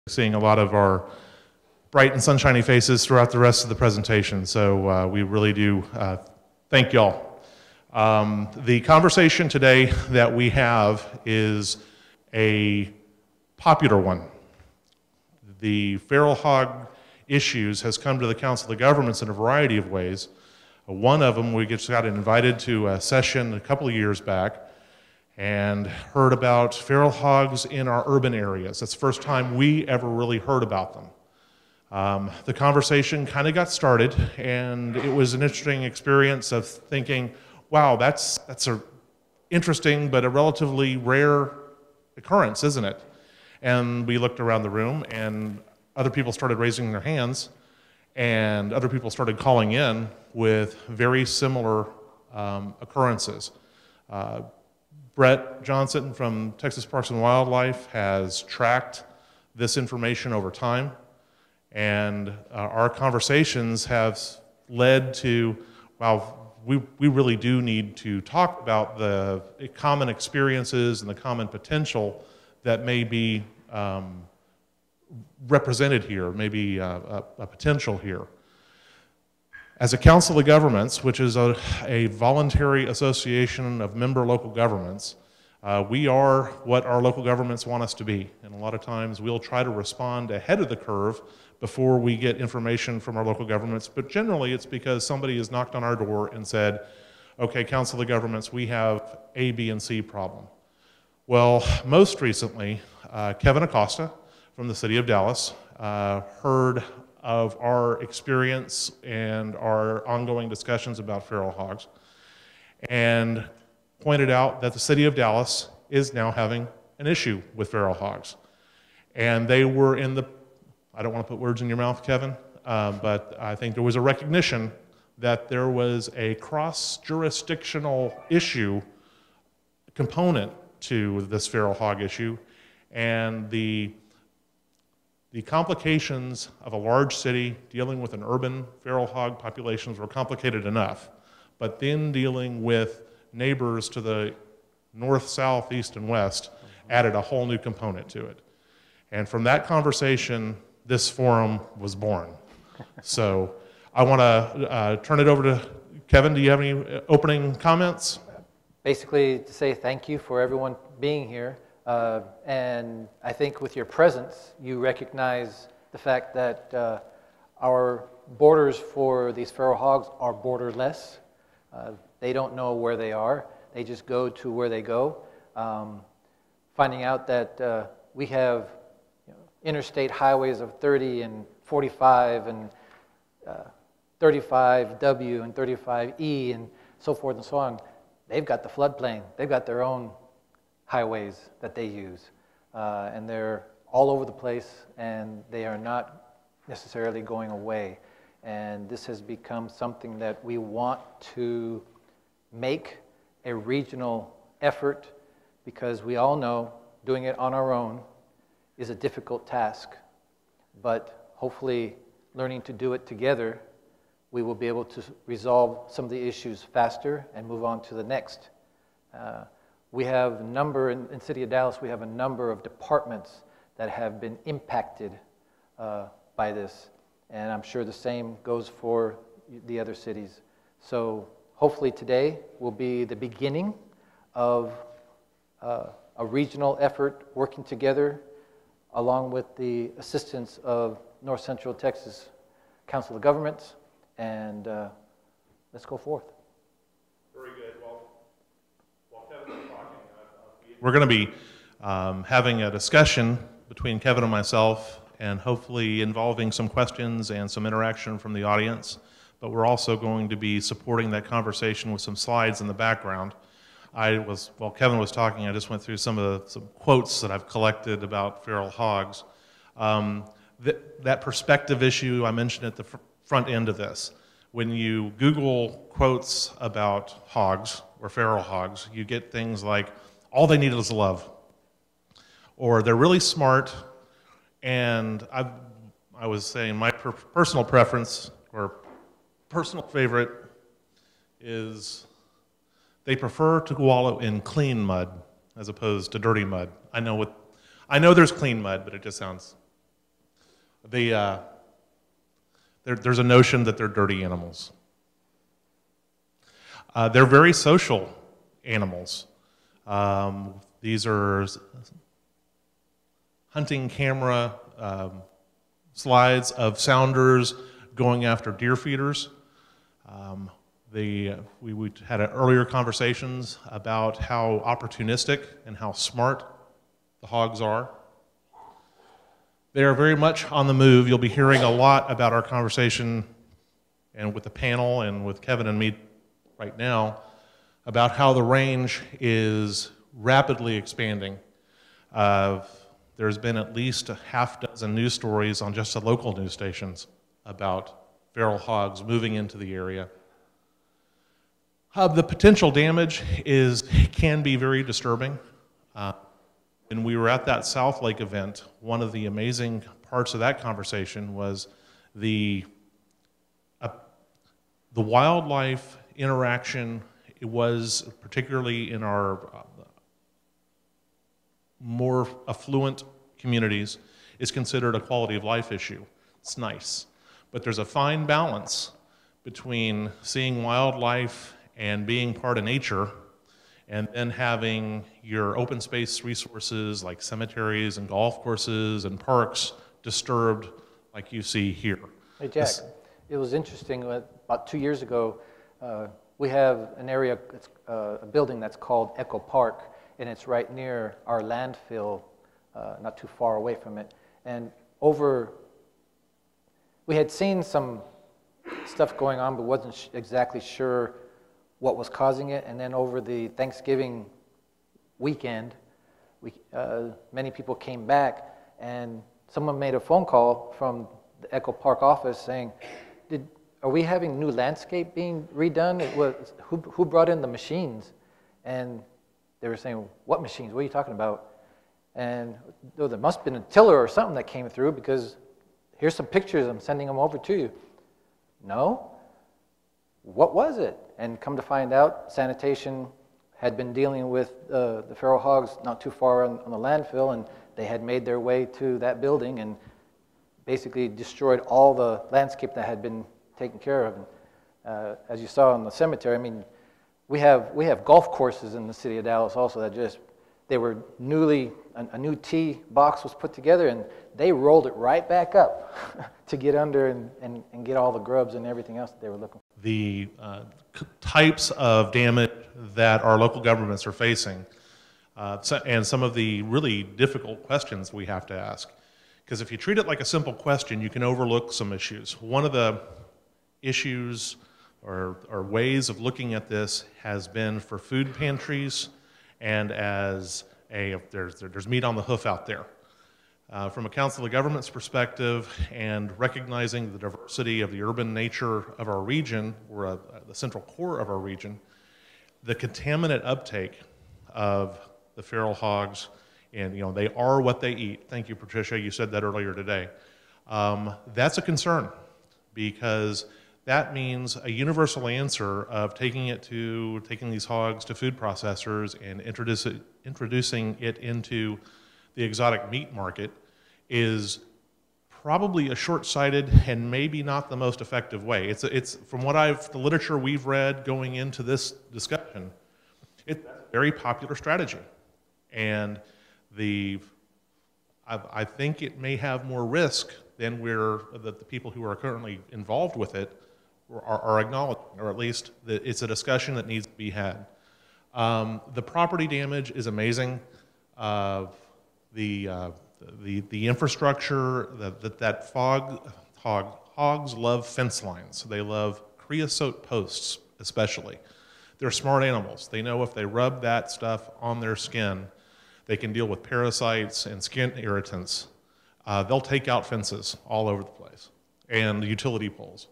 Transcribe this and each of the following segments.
seeing a lot of our bright and sunshiny faces throughout the rest of the presentation, so we really do thank y'all. The conversation today that we have is a popular one. The feral hog issues has come to the Council of Governments in a variety of ways. One of them, we just got invited to a session a couple of years back and heard about feral hogs in our urban areas. That's the first time we ever really heard about them. The conversation kind of got started, and it was an interesting experience of thinking, wow, that's a interesting but a relatively rare occurrence, isn't it? And we looked around the room, and other people started raising their hands, and other people started calling in with very similar occurrences. Brett Johnson from Texas Parks and Wildlife has tracked this information over time, and our conversations have led to, wow, we really do need to talk about the common experiences and the common potential that may be represented here, maybe a potential here. As a Council of Governments, which is a voluntary association of member local governments, we are what our local governments want us to be. And a lot of times we'll try to respond ahead of the curve before we get information from our local governments, but generally it's because somebody has knocked on our door and said, okay, Council of Governments, we have A, B, and C problem. Well, most recently, Kevin Acosta from the city of Dallas heard of our experience and our ongoing discussions about feral hogs, and pointed out that the city of Dallas is now having an issue with feral hogs. And they were in the, I don't want to put words in your mouth, Kevin, but I think there was a recognition that there was a cross-jurisdictional issue component to this feral hog issue, and the complications of a large city dealing with an urban feral hog populations were complicated enough, but then dealing with neighbors to the north, south, east, and west added a whole new component to it. And from that conversation, this forum was born. So I want to turn it over to Kevin. Do you have any opening comments? Basically to say thank you for everyone being here. And I think with your presence, you recognize the fact that our borders for these feral hogs are borderless. They don't know where they are. They just go to where they go. Finding out that we have interstate highways of 30 and 45 and 35W and 35E and so forth and so on. They've got the floodplain. They've got their own highways that they use, and they're all over the place, and they are not necessarily going away. And this has become something that we want to make a regional effort, because we all know doing it on our own is a difficult task, but hopefully learning to do it together, we will be able to resolve some of the issues faster and move on to the next. We have a number, in City of Dallas, we have a number of departments that have been impacted by this. And I'm sure the same goes for the other cities. So hopefully today will be the beginning of a regional effort working together along with the assistance of North Central Texas Council of Governments. And let's go forth. Very good. While Kevin's talking, we're going to be having a discussion between Kevin and myself, and hopefully involving some questions and some interaction from the audience. But we're also going to be supporting that conversation with some slides in the background. While Kevin was talking, I just went through some quotes that I've collected about feral hogs. That perspective issue I mentioned at the front end of this. When you Google quotes about hogs or feral hogs, you get things like, all they need is love, or they're really smart, and I was saying my personal preference or personal favorite is they prefer to wallow in clean mud as opposed to dirty mud. I know there's clean mud, but it just sounds There's a notion that they're dirty animals. They're very social animals. These are hunting camera slides of sounders going after deer feeders. We had earlier conversations about how opportunistic and how smart the hogs are. They are very much on the move. You'll be hearing a lot about our conversation and with the panel and with Kevin and me right now about how the range is rapidly expanding. There's been at least a half dozen news stories on just the local news stations about feral hogs moving into the area. The potential damage can be very disturbing. When we were at that South Lake event, one of the amazing parts of that conversation was the wildlife interaction. It was particularly in our more affluent communities, is considered a quality of life issue. It's nice. But there's a fine balance between seeing wildlife and being part of nature and then having your open space resources like cemeteries and golf courses and parks disturbed like you see here. Hey Jack, it was interesting, about 2 years ago, we have an area, a building that's called Echo Park, and it's right near our landfill, not too far away from it. And we had seen some stuff going on, but wasn't exactly sure what was causing it. And then over the Thanksgiving weekend, many people came back, and someone made a phone call from the Echo Park office saying, are we having new landscape being redone? Who brought in the machines? And they were saying, what machines? What are you talking about? And there must have been a tiller or something that came through, because here's some pictures, I'm sending them over to you. No? What was it? And come to find out, sanitation had been dealing with the feral hogs not too far on the landfill, and they had made their way to that building and basically destroyed all the landscape that had been taken care of. And, as you saw in the cemetery, I mean, we have golf courses in the city of Dallas also that they were a new tee box was put together, and they rolled it right back up to get under and get all the grubs and everything else that they were looking for. The types of damage that our local governments are facing, and some of the really difficult questions we have to ask. Because if you treat it like a simple question, you can overlook some issues. One of the issues or ways of looking at this has been for food pantries, and there's meat on the hoof out there. From a Council of Governments perspective, and recognizing the diversity of the urban nature of our region, or the central core of our region, the contaminant uptake of the feral hogs, and they are what they eat. Thank you, Patricia, you said that earlier today. That's a concern, because that means a universal answer of taking these hogs to food processors and introducing it into the exotic meat market is probably a short-sighted and maybe not the most effective way. It's from the literature we've read going into this discussion, it's a very popular strategy. And I think it may have more risk than the people who are currently involved with it are acknowledging, or at least it's a discussion that needs to be had. The property damage is amazing. The infrastructure, hogs love fence lines. They love creosote posts, especially. They're smart animals. They know if they rub that stuff on their skin, they can deal with parasites and skin irritants. They'll take out fences all over the place, and the utility poles.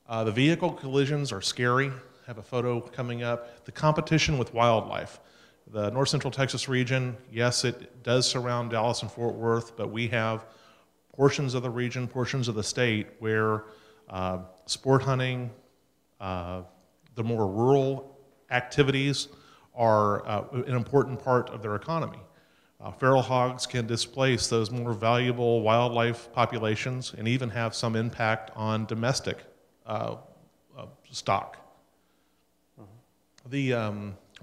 The vehicle collisions are scary. I have a photo coming up. The competition with wildlife. The North Central Texas region, yes, it does surround Dallas and Fort Worth, but we have portions of the region, portions of the state where sport hunting, the more rural activities are an important part of their economy. Feral hogs can displace those more valuable wildlife populations and even have some impact on domestic stock. The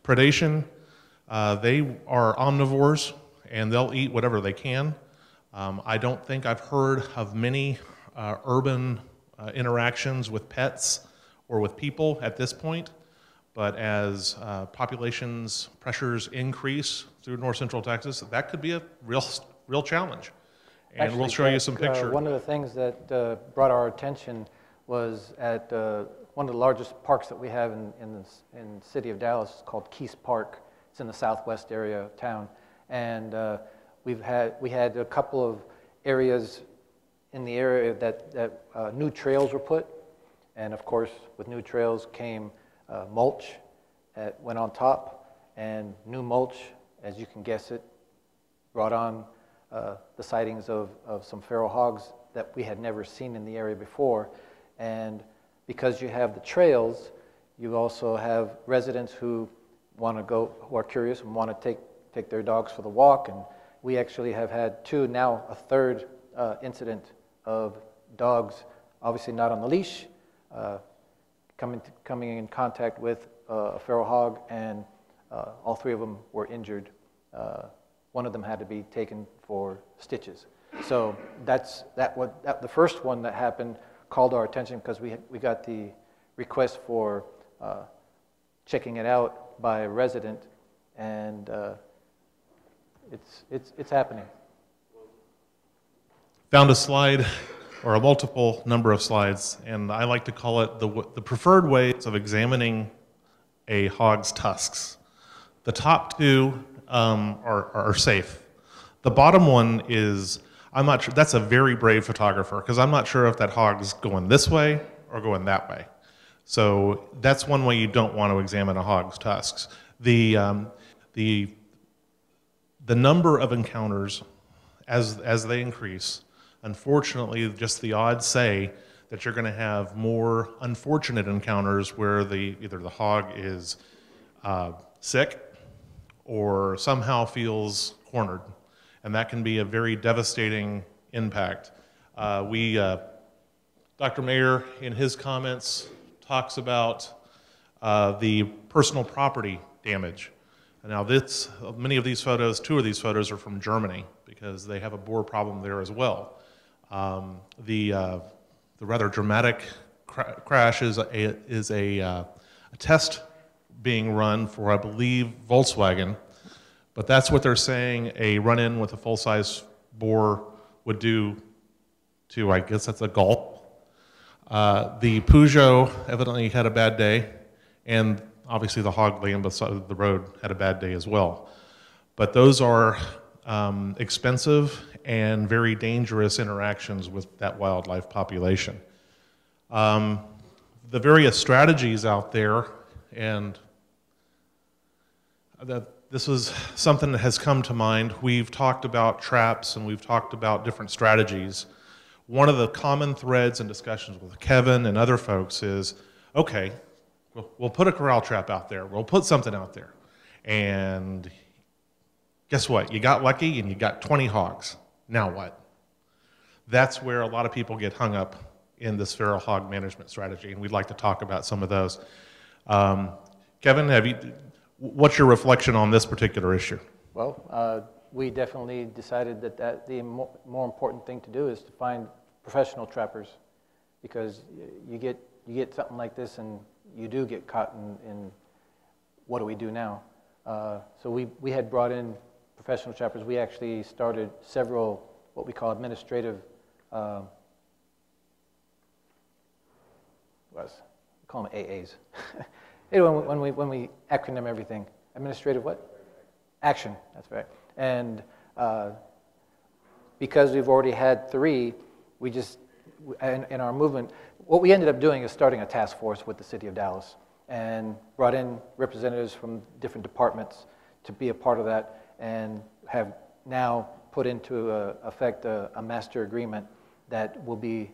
predation, they are omnivores and they'll eat whatever they can. I don't think I've heard of many urban interactions with pets or with people at this point, but as populations pressures increase through north central Texas, that could be a real challenge. And Actually, we'll show you some pictures. One of the things that brought our attention was at one of the largest parks that we have in the city of Dallas called Keys Park. It's in the southwest area of town. And we had a couple of areas in the area that new trails were put. And of course, with new trails came mulch that went on top, and new mulch, as you can guess it, brought on the sightings of some feral hogs that we had never seen in the area before. And because you have the trails, you also have residents who want to go, who are curious and want to take their dogs for the walk. And we actually have had two, now a third incident of dogs, obviously not on the leash, coming in contact with a feral hog, and all three of them were injured. One of them had to be taken for stitches. So the first one that happened called our attention because we got the request for checking it out by a resident, and it's happening. Found a slide, or a multiple number of slides, and I like to call it the preferred ways of examining a hog's tusks. The top two are safe. The bottom one is, I'm not sure, that's a very brave photographer, because I'm not sure if that hog's going this way or going that way. So that's one way you don't want to examine a hog's tusks. The number of encounters as they increase, unfortunately, just the odds say that you're going to have more unfortunate encounters where either the hog is sick or somehow feels cornered. And that can be a very devastating impact. Dr. Mayer, in his comments, talks about the personal property damage. Now, many of these photos, two of these photos are from Germany because they have a boar problem there as well. The rather dramatic crash is a test being run for, I believe, Volkswagen, but that's what they're saying a run-in with a full-size boar would do to, I guess that's a Golf. The Peugeot evidently had a bad day, and obviously the hog laying beside the road had a bad day as well. But those are expensive and very dangerous interactions with that wildlife population. The various strategies out there, and this is something that has come to mind. We've talked about traps and we've talked about different strategies. One of the common threads in discussions with Kevin and other folks is, okay, we'll put a corral trap out there. We'll put something out there. And guess what? You got lucky and you got 20 hogs. Now what? That's where a lot of people get hung up in this feral hog management strategy, and we'd like to talk about some of those. Kevin, what's your reflection on this particular issue? Well, we definitely decided that the more important thing to do is to find professional trappers, because you get something like this and you do get caught in what do we do now? So we had brought in professional trappers. We actually started several what we call administrative, we call them AAs. Anyway, when we acronym everything, administrative what? Action, that's right. And because we've already had 3, we just, in our movement, what we ended up doing is starting a task force with the city of Dallas and brought in representatives from different departments to be a part of that, and have now put into effect a master agreement that will be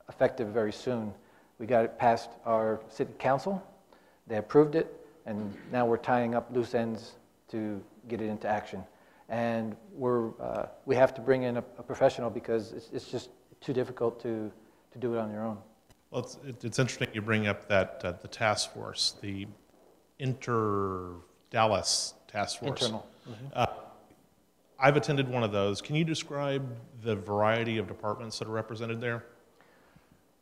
effective very soon. We got it past our city council, they approved it, and now we're tying up loose ends to get it into action. And we have to bring in a professional because it's just too difficult to do it on your own. Well, it's interesting you bring up that the task force, the Dallas task force. Internal. I've attended one of those. Can you describe the variety of departments that are represented there?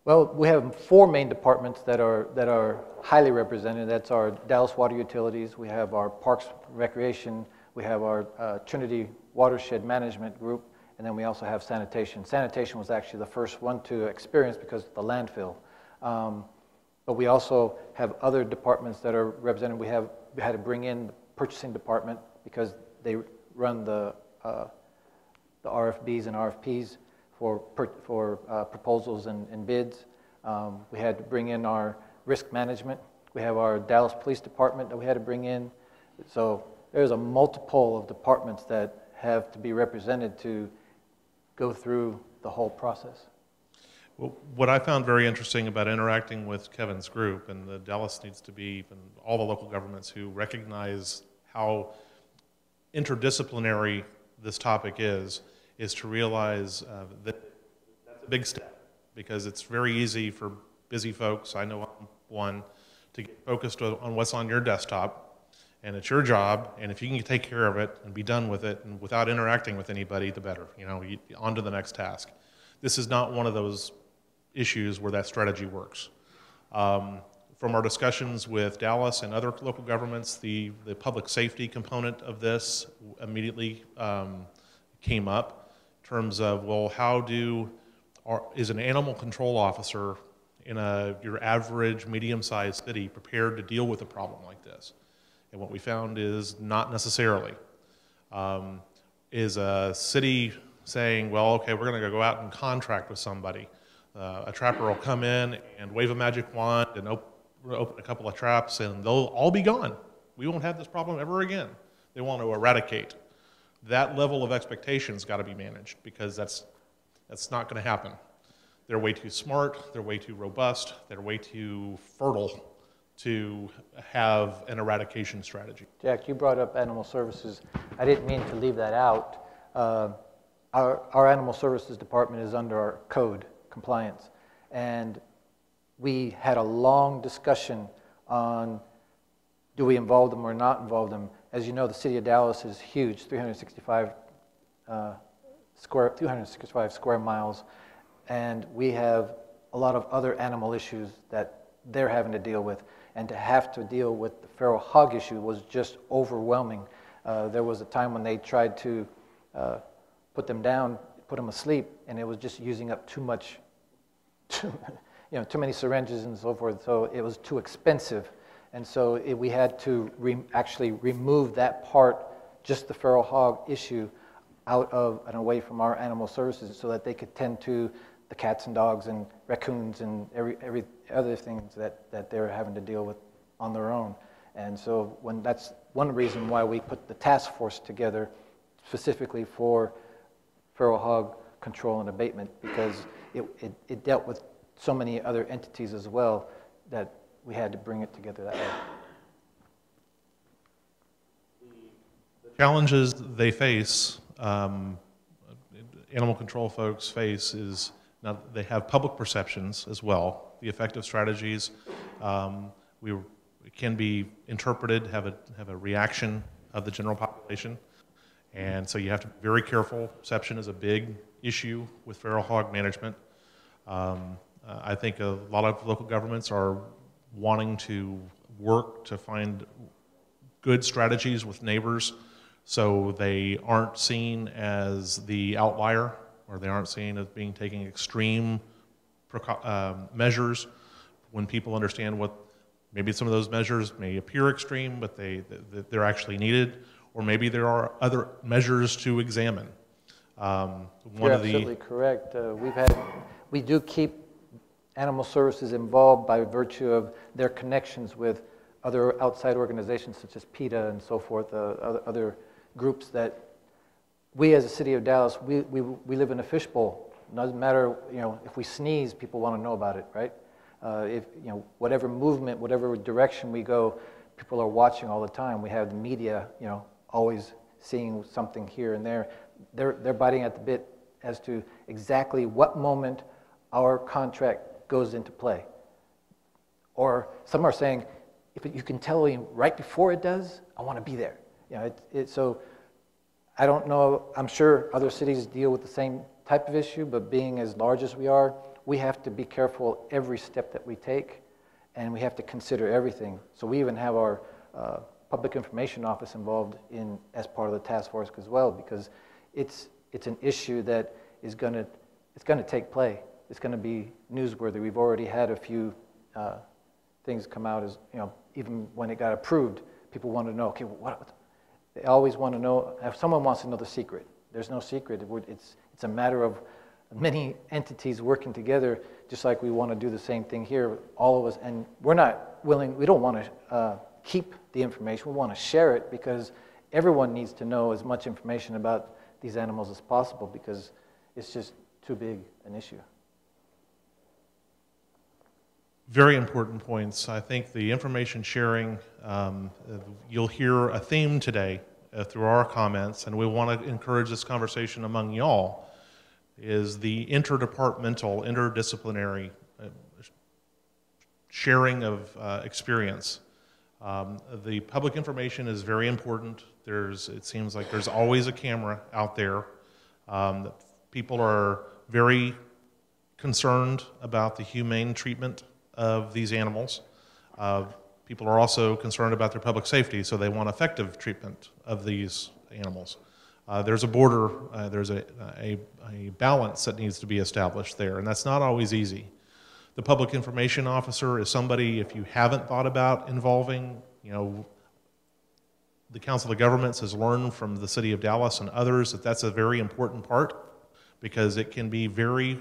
Well, we have 4 main departments that are highly represented. That's our Dallas Water Utilities, we have our Parks Recreation, we have our Trinity Watershed Management Group, and then we also have sanitation. Sanitation was actually the first one to experience because of the landfill. But we also have other departments that are represented. We had to bring in the purchasing department because they run the RFBs and RFPs for proposals and bids. We had to bring in our risk management. We have our Dallas Police Department that we had to bring in. So there's a multiple of departments that have to be represented to go through the whole process. Well, what I found very interesting about interacting with Kevin's group, and the Dallas needs to be, and all the local governments who recognize how interdisciplinary this topic is to realize that that's a big step, because it's very easy for busy folks, I know I'm one, to get focused on what's on your desktop, and it's your job, and if you can take care of it and be done with it, and without interacting with anybody, the better, on to the next task. This is not one of those issues where that strategy works. From our discussions with Dallas and other local governments, the public safety component of this immediately came up in terms of, well, is an animal control officer in your average medium-sized city prepared to deal with a problem like this? And what we found is not necessarily. Is a city saying, well, okay, we're going to go out and contract with somebody. A trapper will come in and wave a magic wand and open a couple of traps and they'll all be gone. We won't have this problem ever again. They want to eradicate. That level of expectation's got to be managed, because that's not going to happen. They're way too smart, they're way too robust, they're way too fertile to have an eradication strategy. Jack, you brought up animal services. I didn't mean to leave that out. Our animal services department is under our code compliance, and we had a long discussion on do we involve them or not involve them. As you know, the city of Dallas is huge, 365 square miles, and we have a lot of other animal issues that they're having to deal with, and to have to deal with the feral hog issue was just overwhelming. There was a time when they tried to put them down, put them asleep, and it was just using up too much, too many syringes and so forth, so it was too expensive. And so we had to actually remove that part, just the feral hog issue, out of and away from our animal services so that they could tend to the cats and dogs and raccoons and every other things that they're having to deal with on their own. And so that's one reason why we put the task force together specifically for feral hog control and abatement, because it dealt with so many other entities as well that we had to bring it together that way. The challenges they face, animal control folks face, is now they have public perceptions as well. The effective strategies can be interpreted, have a reaction of the general population, and so you have to be very careful. Perception is a big issue with feral hog management. I think a lot of local governments are wanting to work to find good strategies with neighbors so they aren't seen as the outlier, or they aren't seen as taking extreme measures when people understand what maybe some of those measures may appear extreme, but they're actually needed, or maybe there are other measures to examine. You're absolutely correct. We do keep animal services involved by virtue of their connections with other outside organizations such as PETA and so forth, other groups that we as a city of Dallas, we live in a fishbowl. It doesn't matter, if we sneeze, people want to know about it, right? If whatever movement, whatever direction we go, people are watching all the time. We have the media, always seeing something here and there. They're biting at the bit as to exactly what moment our contract goes into play. Or some are saying, if you can tell me right before it does, I want to be there. You know, so I don't know, I'm sure other cities deal with the same type of issue, but being as large as we are, we have to be careful every step that we take, and we have to consider everything. So we even have our public information office involved in as part of the task force as well, because it's an issue that is going to take play. It's going to be newsworthy. We've already had a few things come out as, you know, even when it got approved, people want to know, okay, they always want to know, if someone wants to know the secret. There's no secret. It's a matter of many entities working together, just like we want to do the same thing here, all of us, and we're not willing, we don't want to keep the information, we want to share it, because everyone needs to know as much information about these animals as possible, because it's just too big an issue. Very important points. I think the information sharing, you'll hear a theme today through our comments, and we want to encourage this conversation among y'all, is the interdepartmental, interdisciplinary sharing of experience. The public information is very important. It seems like there's always a camera out there. People are very concerned about the humane treatment of these animals. People are also concerned about their public safety, so they want effective treatment of these animals. There's a border, there's a balance that needs to be established there, and that's not always easy. The public information officer is somebody, if you haven't thought about involving, you know, the Council of Governments has learned from the City of Dallas and others that that's a very important part, because it can be very,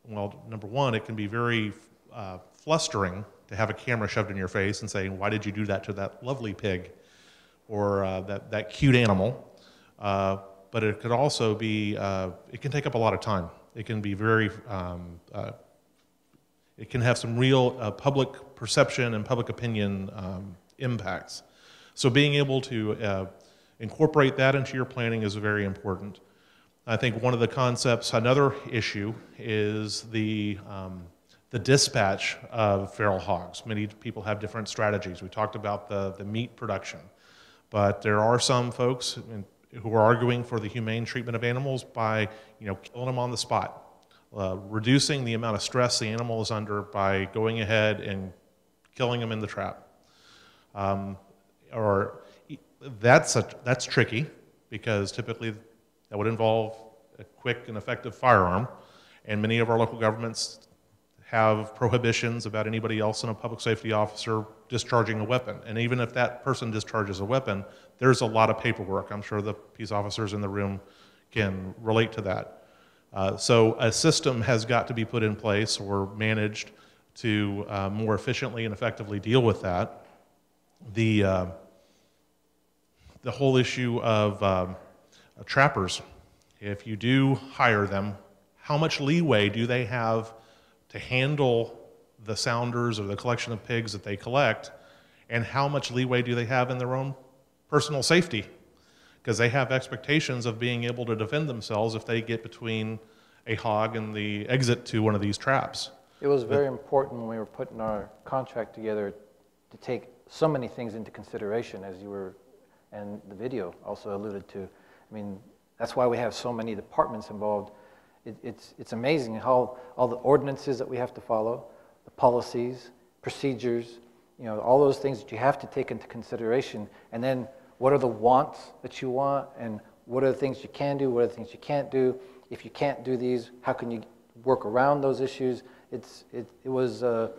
well, number one, it can be very flustering to have a camera shoved in your face and saying, why did you do that to that lovely pig or that cute animal? But it could also be, it can take up a lot of time. It can be very, it can have some real public perception and public opinion impacts. So being able to incorporate that into your planning is very important. I think one of the concepts, another issue, is the dispatch of feral hogs. Many people have different strategies. We talked about the meat production, but there are some folks who are arguing for the humane treatment of animals by, you know, killing them on the spot, reducing the amount of stress the animal is under by going ahead and killing them in the trap. Or that's tricky, because typically that would involve a quick and effective firearm, and many of our local governments have prohibitions about anybody else than a public safety officer discharging a weapon. And even if that person discharges a weapon, there's a lot of paperwork. I'm sure the peace officers in the room can relate to that. So a system has got to be put in place or managed to more efficiently and effectively deal with that. The whole issue of trappers, if you do hire them, how much leeway do they have to handle the sounders or the collection of pigs that they collect, and how much leeway do they have in their own personal safety? Because they have expectations of being able to defend themselves if they get between a hog and the exit to one of these traps. It was very important when we were putting our contract together to take so many things into consideration, as you were, and the video also alluded to. I mean, that's why we have so many departments involved. It's amazing how all the ordinances that we have to follow, the policies, procedures, you know, all those things that you have to take into consideration. And then what are the wants that you want, and what are the things you can do, what are the things you can't do? If you can't do these, how can you work around those issues? It was a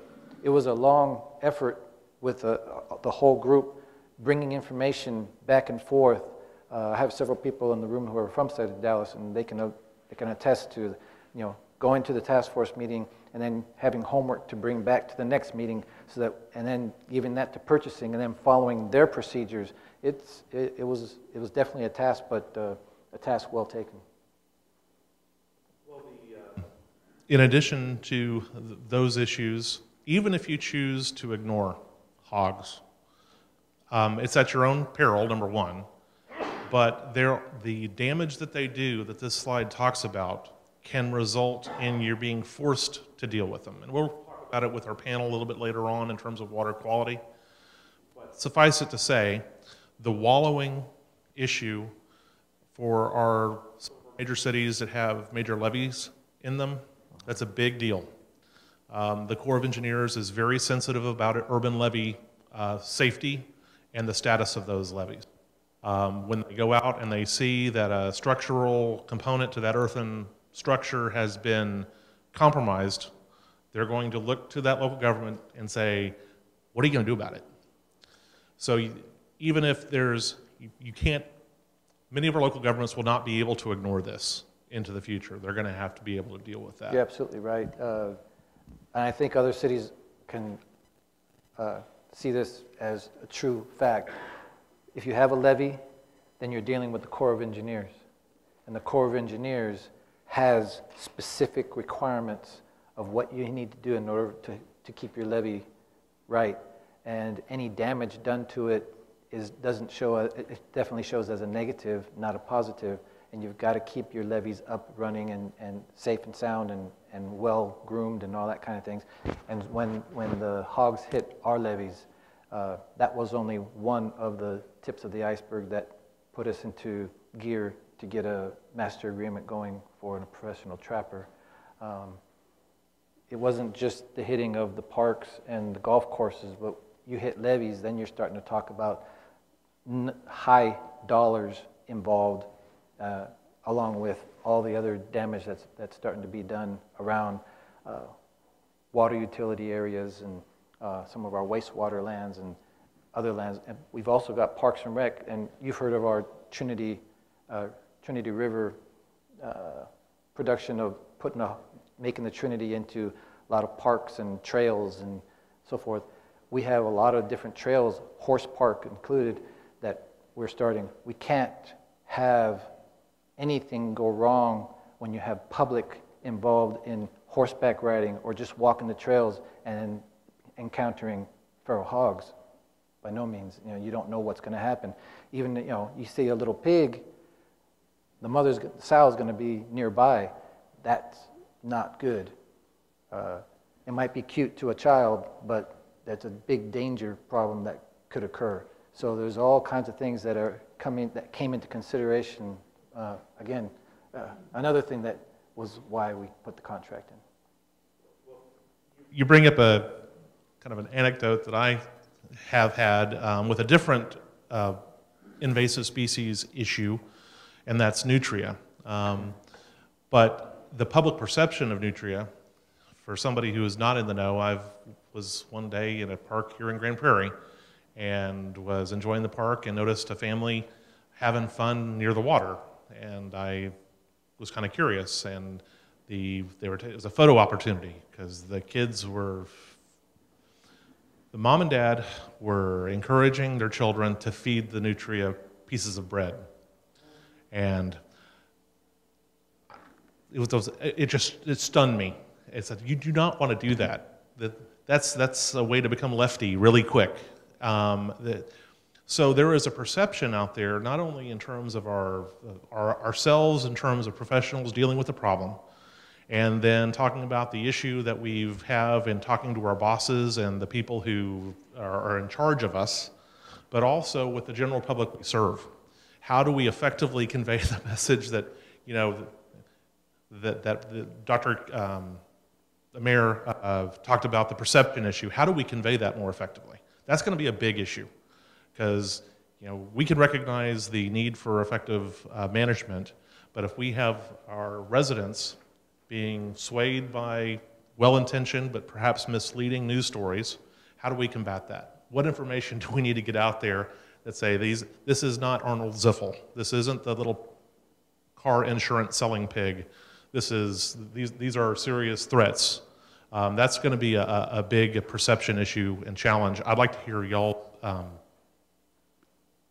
long effort with the whole group, bringing information back and forth. I have several people in the room who are from the state of Dallas, and they can attest to, you know, going to the task force meeting and then having homework to bring back to the next meeting, so that, and then giving that to purchasing and then following their procedures. It was definitely a task, but a task well taken. Well, in addition to those issues, even if you choose to ignore hogs, it's at your own peril, number one. but the damage that they do that this slide talks about can result in you being forced to deal with them. And we'll talk about it with our panel a little bit later on in terms of water quality. But suffice it to say, the wallowing issue for our major cities that have major levees in them, that's a big deal. The Corps of Engineers is very sensitive about urban levee safety and the status of those levees. When they go out and they see that a structural component to that earthen structure has been compromised, they're going to look to that local government and say, what are you going to do about it? So even if you can't, many of our local governments will not be able to ignore this into the future. They're going to have to be able to deal with that. You're absolutely right. And I think other cities can see this as a true fact. If you have a levee, then you're dealing with the Corps of Engineers. And the Corps of Engineers has specific requirements of what you need to do in order to keep your levee right. And any damage done to it doesn't show, it definitely shows as a negative, not a positive. And you've got to keep your levees up, running, and safe and sound and well groomed and all that kind of things. And when the hogs hit our levees, that was only one of the tips of the iceberg that put us into gear to get a master agreement going for a professional trapper. It wasn't just the hitting of the parks and the golf courses, but you hit levees, then you're starting to talk about high dollars involved, along with all the other damage that's starting to be done around water utility areas and some of our wastewater lands and other lands. And we've also got Parks and Rec, and you've heard of our Trinity River production of making the Trinity into a lot of parks and trails and so forth. We have a lot of different trails, Horse Park included, that we're starting. We can't have anything go wrong when you have public involved in horseback riding or just walking the trails and encountering feral hogs. By no means, you don't know what's going to happen. Even, you see a little pig, the sow is going to be nearby. That's not good. It might be cute to a child, but that's a big danger problem that could occur. So there's all kinds of things that came into consideration. Again, another thing that was why we put the contract in. You bring up a kind of an anecdote that I have had with a different invasive species issue, and that's nutria. But the public perception of nutria, for somebody who is not in the know, I was one day in a park here in Grand Prairie and was enjoying the park and noticed a family having fun near the water. And I was kind of curious, and it was a photo opportunity because the mom and dad were encouraging their children to feed the nutria pieces of bread. And it stunned me. It said, you do not want to do that. That's a way to become lefty really quick. So there is a perception out there, not only in terms of ourselves, in terms of professionals dealing with the problem, and then talking about the issue that we have in talking to our bosses and the people who are in charge of us, but also with the general public we serve. How do we effectively convey the message that, that Dr. The mayor talked about, the perception issue? How do we convey that more effectively? That's going to be a big issue because we can recognize the need for effective management, but if we have our residents being swayed by well-intentioned but perhaps misleading news stories, how do we combat that? What information do we need to get out there that say this is not Arnold Ziffel, this isn't the little car insurance selling pig, these are serious threats? That's going to be a big perception issue and challenge. I'd like to hear y'all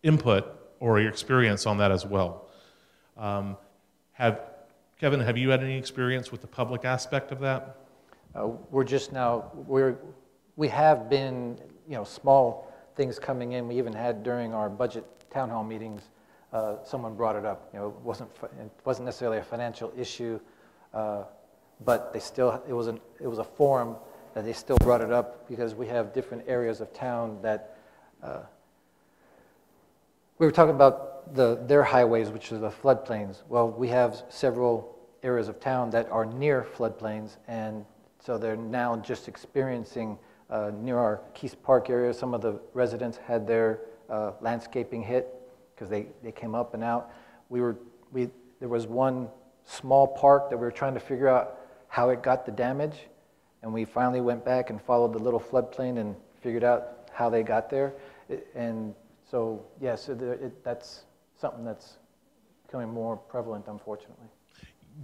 input or your experience on that as well. Kevin, have you had any experience with the public aspect of that? We have been, small things coming in. We even had during our budget town hall meetings someone brought it up. You know, it wasn't necessarily a financial issue, but they still, it was a forum that they still brought it up because we have different areas of town that, we were talking about their highways, which are the floodplains. Well, we have several areas of town that are near floodplains, and so they're now just experiencing, near our Keys Park area, some of the residents had their landscaping hit because they came up and out. There was one small park that we were trying to figure out how it got the damage, and we finally went back and followed the little floodplain and figured out how they got there. And so, yeah, so that's something that's becoming more prevalent, unfortunately.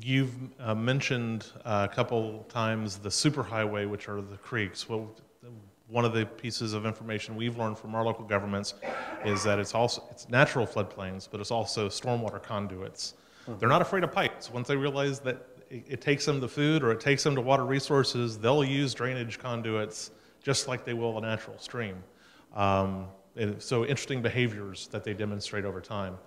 You've mentioned a couple times the superhighway, which are the creeks. Well, one of the pieces of information we've learned from our local governments is that it's natural floodplains, but it's also stormwater conduits. Mm-hmm. They're not afraid of pipes. Once they realize that it takes them to food or it takes them to water resources, they'll use drainage conduits just like they will a natural stream. And so interesting behaviors that they demonstrate over time.